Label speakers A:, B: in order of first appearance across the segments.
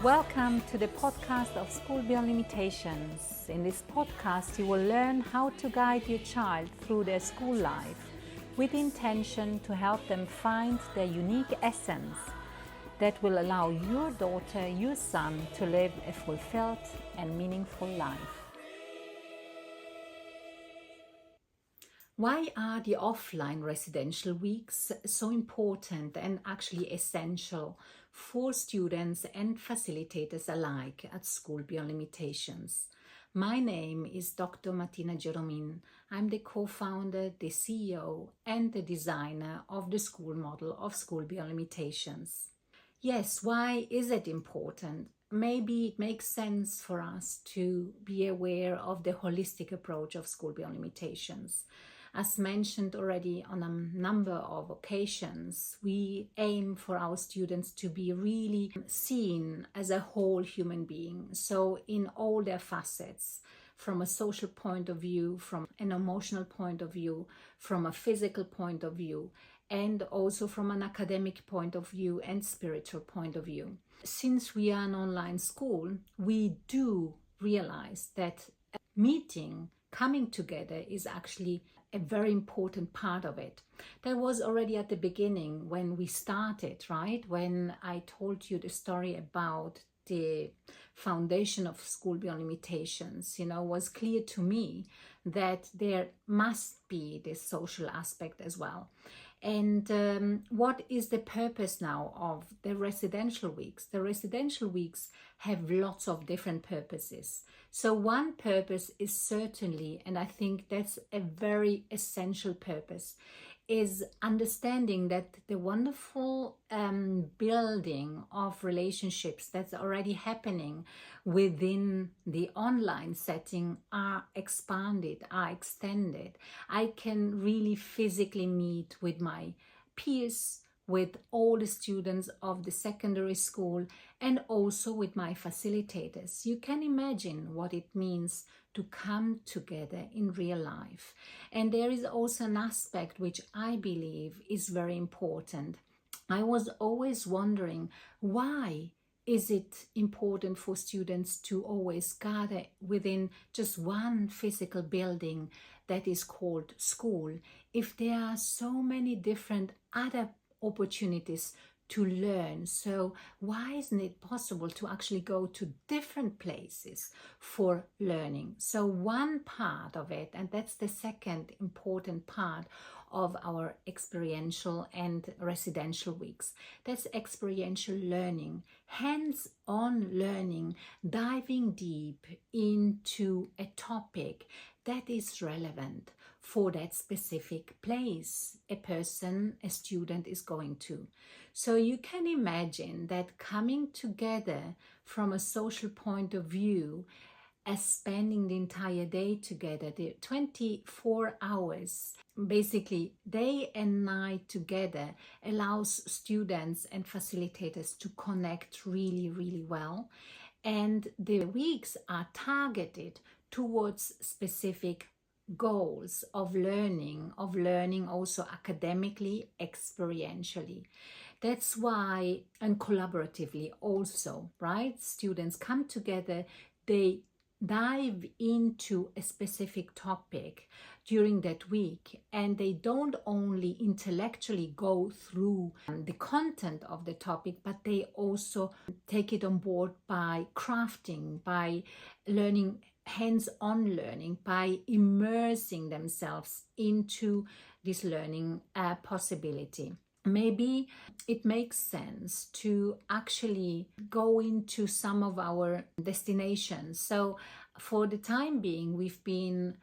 A: Welcome to the podcast of School Beyond Limitations. In this podcast, you will learn how to guide your child through their school life with the intention to help them find their unique essence that will allow your daughter, your son to live a fulfilled and meaningful life. Why are the offline residential weeks so important and actually essential for students and facilitators alike at School Beyond Limitations? My name is Dr. Martina Geromin. I'm the co-founder, the CEO, and the designer of the school model of School Beyond Limitations. Yes, why is it important? Maybe it makes sense for us to be aware of the holistic approach of School Beyond Limitations. As mentioned already on a number of occasions, we aim for our students to be really seen as a whole human being. So in all their facets, from a social point of view, from an emotional point of view, from a physical point of view, and also from an academic point of view and spiritual point of view. Since we are an online school, we do realize that meeting, coming together is actually a very important part of it. That was already at the beginning when we started, right? When I told you the story about the foundation of School Beyond Limitations, was clear to me that there must be this social aspect as well. And what is the purpose now of the residential weeks? The residential weeks have lots of different purposes. So one purpose is certainly, and I think that's a very essential purpose, is understanding that the wonderful building of relationships that's already happening within the online setting are expanded, are extended. I can really physically meet with my peers, with all the students of the secondary school, and also with my facilitators. You can imagine what it means to come together in real life. And there is also an aspect which I believe is very important. I was always wondering, why is it important for students to always gather within just one physical building that is called school, if there are so many different other opportunities to learn? So why isn't it possible to actually go to different places for learning? So one part of it, and that's the second important part of our experiential and residential weeks, that's experiential learning, hands-on learning, diving deep into a topic that is relevant for that specific place a person, a student is going to. So you can imagine that coming together from a social point of view, as spending the entire day together, the 24 hours, basically day and night together, allows students and facilitators to connect really, really well. And the weeks are targeted towards specific goals of learning also academically, experientially. That's why, and collaboratively also, right? Students come together, they dive into a specific topic during that week, and they don't only intellectually go through the content of the topic, but they also take it on board by crafting, by learning, hands-on learning, by immersing themselves into this learning possibility. Maybe it makes sense to actually go into some of our destinations. So for the time being, we've been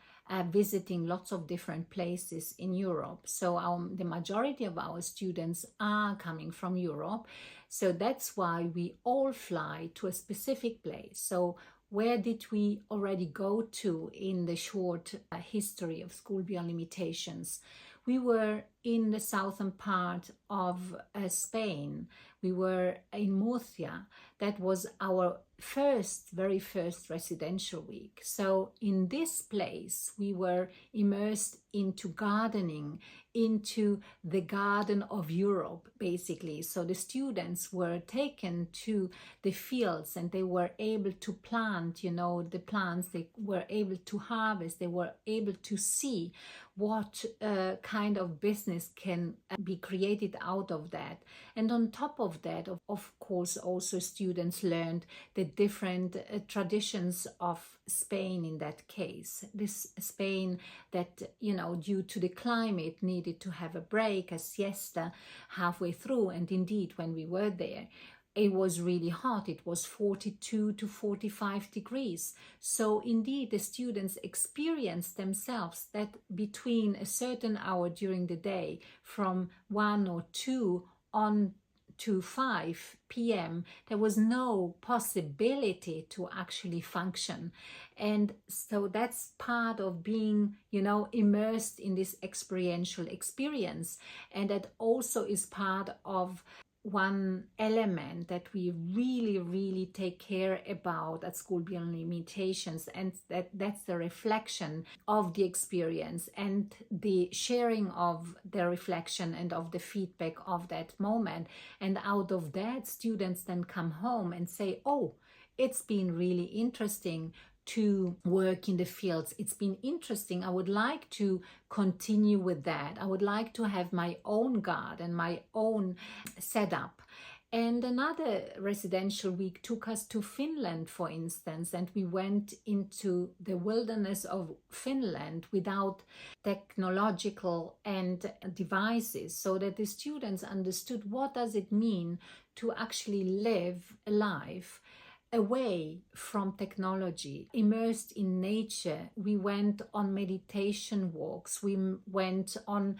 A: visiting lots of different places in Europe. So the majority of our students are coming from Europe. So that's why we all fly to a specific place. So where did we already go to in the short history of School Beyond Limitations? We were in the southern part of Spain. We were in Murcia. That was our very first residential week. So in this place, we were immersed into gardening, into the Garden of Europe, basically. So the students were taken to the fields and they were able to plant, the plants, they were able to harvest, they were able to see what kind of business can be created out of that. And on top of that, of course, also students learned the different traditions of Spain in that case. This Spain that, due to the climate needed to have a break, a siesta halfway through. And indeed, when we were there, it was really hot. It was 42 to 45 degrees. So indeed, the students experienced themselves that between a certain hour during the day, from 1 or 2 on to 5 p.m., there was no possibility to actually function. And so that's part of being, immersed in this experiential experience. And that also is part of one element that we really, really take care about at School Beyond Limitations, and that's the reflection of the experience and the sharing of the reflection and of the feedback of that moment. And out of that, students then come home and say, oh, it's been really interesting to work in the fields. It's been interesting. I would like to continue with that. I would like to have my own garden, my own setup. And another residential week took us to Finland, for instance, and we went into the wilderness of Finland without technological and devices, so that the students understood what does it mean to actually live a life away from technology, immersed in nature. We went on meditation walks, we went on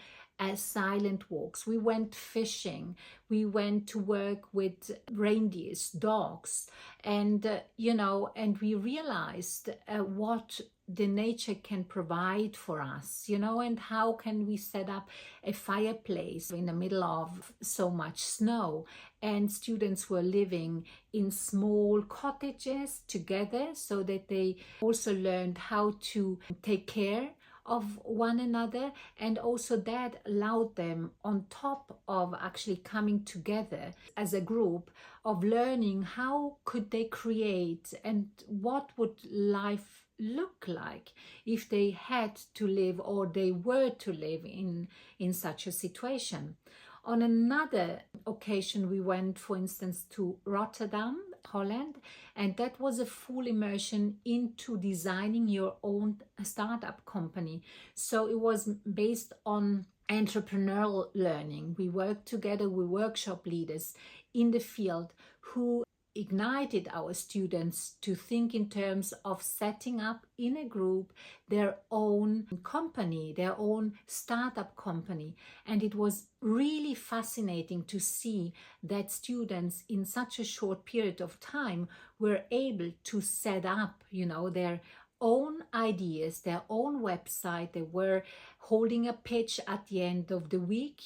A: silent walks, we went fishing, we went to work with reindeers, dogs, and and we realized what the nature can provide for us, and how can we set up a fireplace in the middle of so much snow. And students were living in small cottages together, so that they also learned how to take care of one another. And also that allowed them, on top of actually coming together as a group, of learning how could they create and what would life look like if they had to live, or they were to live in such a situation. On another occasion, we went, for instance, to Rotterdam, Holland, and that was a full immersion into designing your own startup company. So it was based on entrepreneurial learning. We worked together with workshop leaders in the field who ignited our students to think in terms of setting up in a group their own company, their own startup company. And it was really fascinating to see that students in such a short period of time were able to set up, their own ideas, their own website. They were holding a pitch at the end of the week,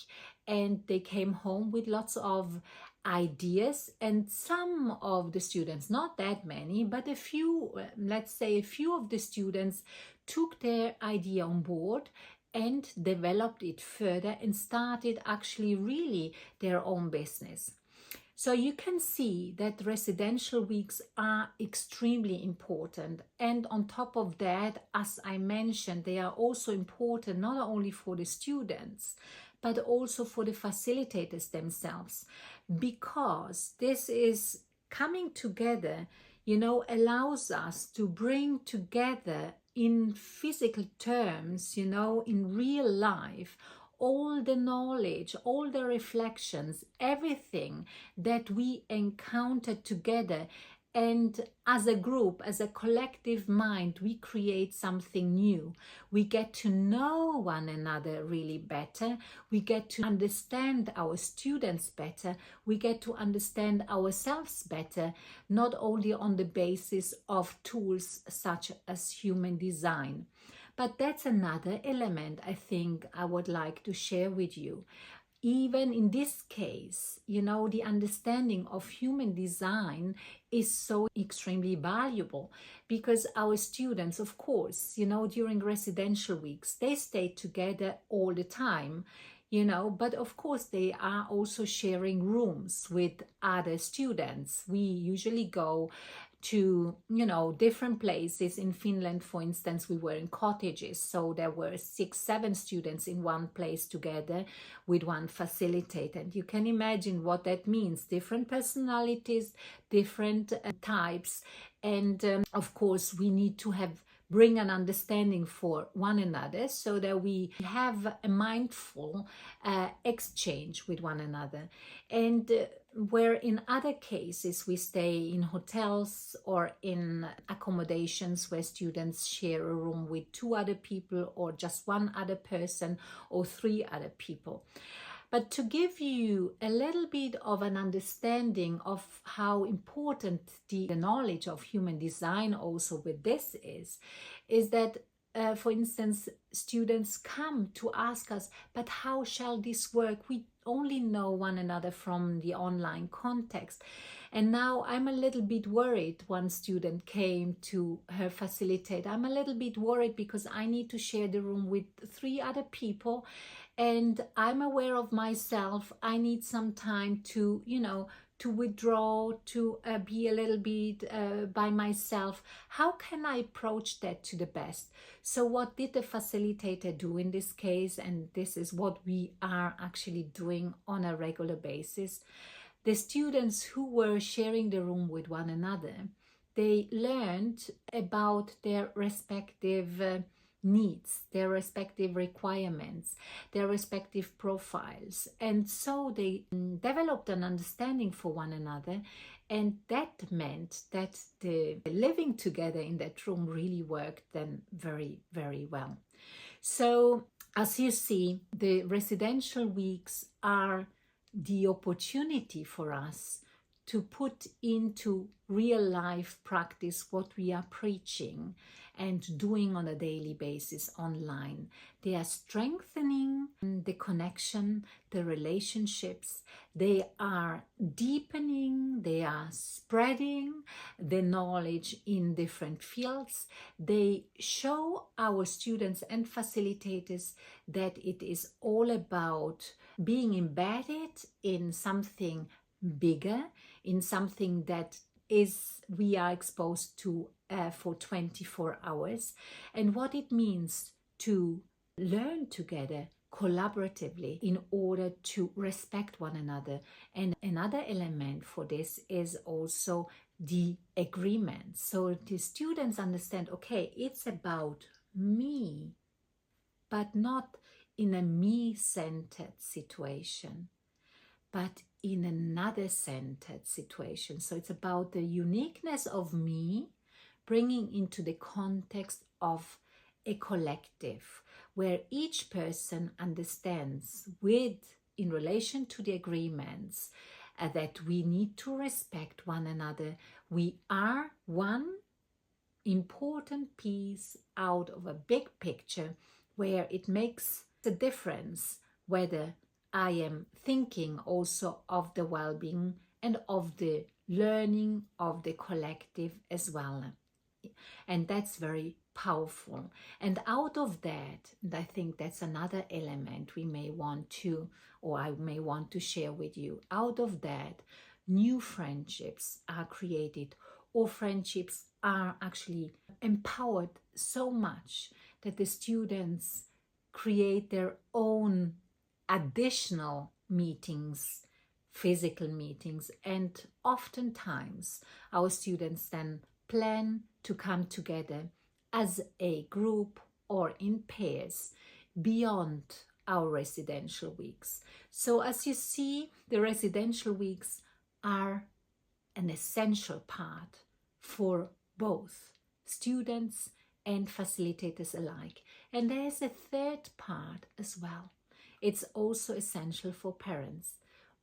A: and they came home with lots of ideas. And some of the students, not that many, but a few of the students took their idea on board and developed it further and started actually really their own business. So you can see that residential weeks are extremely important. And on top of that, as I mentioned, they are also important not only for the students, but also for the facilitators themselves, because this is coming together, allows us to bring together in physical terms, in real life, all the knowledge, all the reflections, everything that we encounter together. And as a group, as a collective mind, we create something new. We get to know one another really better. We get to understand our students better. We get to understand ourselves better, not only on the basis of tools such as human design. But that's another element I think I would like to share with you. even in this case, the understanding of human design is so extremely valuable, because our students, of course, during residential weeks, they stay together all the time, but of course they are also sharing rooms with other students. We usually go to different places. In Finland, for instance, we were in cottages, so there were 6-7 students in one place together with one facilitator, and you can imagine what that means. Different personalities, different types, and of course we need to bring an understanding for one another, so that we have a mindful exchange with one another. And where in other cases we stay in hotels or in accommodations where students share a room with 2 other people, or just 1 other person, or 3 other people. But to give you a little bit of an understanding of how important the knowledge of human design also with this is that, for instance, students come to ask us, but how shall this work? We only know one another from the online context. And now I'm a little bit worried. One student came to her facilitator. I'm a little bit worried because I need to share the room with 3 other people, and I'm aware of myself. I need some time to, to withdraw, to be a little bit by myself. How can I approach that to the best? So what did the facilitator do in this case? And this is what we are actually doing on a regular basis. The students who were sharing the room with one another, they learned about their respective needs, their respective requirements, their respective profiles. And so they developed an understanding for one another. And that meant that the living together in that room really worked then very, very well. So as you see, the residential weeks are the opportunity for us to put into real life practice what we are preaching and doing on a daily basis online. They are strengthening the connection, the relationships. They are deepening, they are spreading the knowledge in different fields. They show our students and facilitators that it is all about being embedded in something bigger, in something that we are exposed to for 24 hours, and what it means to learn together collaboratively in order to respect one another. And another element for this is also the agreement. So the students understand, okay, it's about me, but not in a me-centered situation, but in another centered situation. So it's about the uniqueness of me bringing into the context of a collective, where each person understands in relation to the agreements that we need to respect one another. We are one important piece out of a big picture where it makes a difference whether I am thinking also of the well-being and of the learning of the collective as well. And that's very powerful. And out of that, and I think that's another element we may want to, or I may want to share with you, out of that, new friendships are created, or friendships are actually empowered so much that the students create their own additional meetings, physical meetings, and oftentimes our students then plan to come together as a group or in pairs beyond our residential weeks. So as you see, the residential weeks are an essential part for both students and facilitators alike. And there's a third part as well. It's also essential for parents.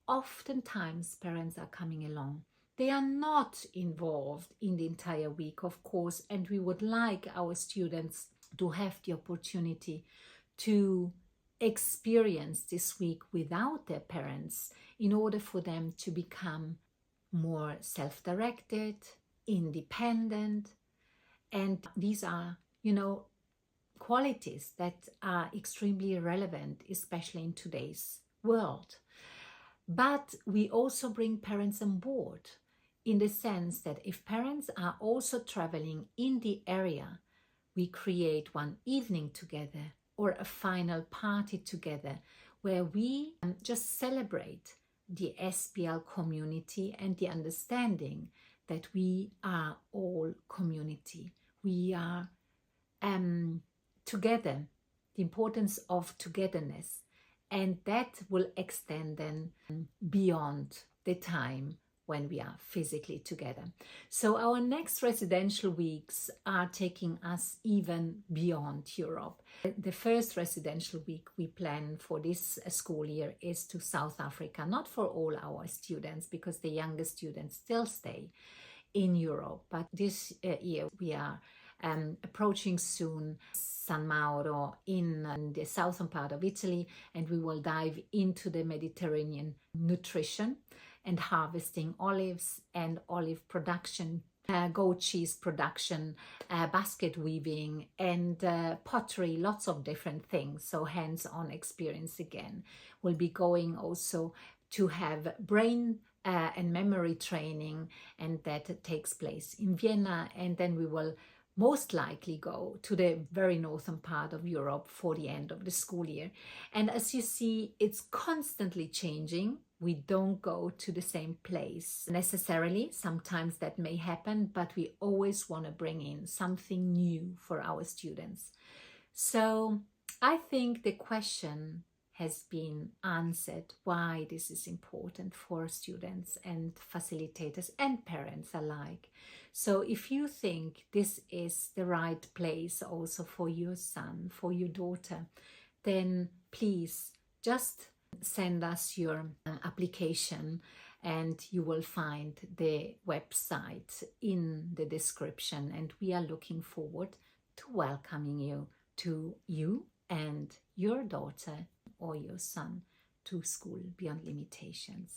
A: Oftentimes parents are coming along. They are not involved in the entire week, of course, and we would like our students to have the opportunity to experience this week without their parents in order for them to become more self-directed, independent. And these are, qualities that are extremely relevant, especially in today's world. But we also bring parents on board in the sense that if parents are also traveling in the area, we create one evening together or a final party together where we just celebrate the SPL community and the understanding that we are all community. We are together, the importance of togetherness, and that will extend then beyond the time when we are physically together. So our next residential weeks are taking us even beyond Europe. The first residential week we plan for this school year is to South Africa, not for all our students because the younger students still stay in Europe, but this year we are approaching soon San Mauro in the southern part of Italy, and we will dive into the Mediterranean nutrition and harvesting olives and olive production, goat cheese production, basket weaving and pottery, lots of different things. So hands-on experience again. We'll be going also to have brain and memory training, and that takes place in Vienna, and then we will most likely go to the very northern part of Europe for the end of the school year. And as you see, it's constantly changing. We don't go to the same place necessarily. Sometimes that may happen, but we always want to bring in something new for our students. So I think the question has been answered why this is important for students and facilitators and parents alike. So if you think this is the right place also for your son, for your daughter, then please just send us your application and you will find the website in the description, and we are looking forward to welcoming you and your daughter or your son to School Beyond Limitations.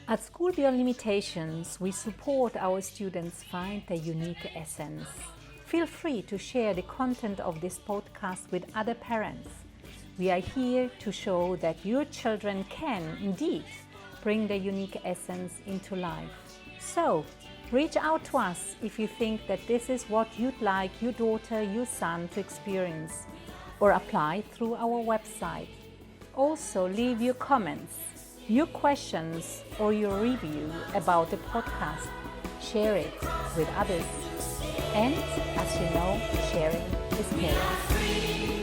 A: At School Beyond Limitations, we support our students find their unique essence. Feel free to share the content of this podcast with other parents. We are here to show that your children can indeed bring their unique essence into life. So, reach out to us if you think that this is what you'd like your daughter, your son to experience, or apply through our website. Also, leave your comments, your questions, or your review about the podcast. Share it with others. And as you know, sharing is caring.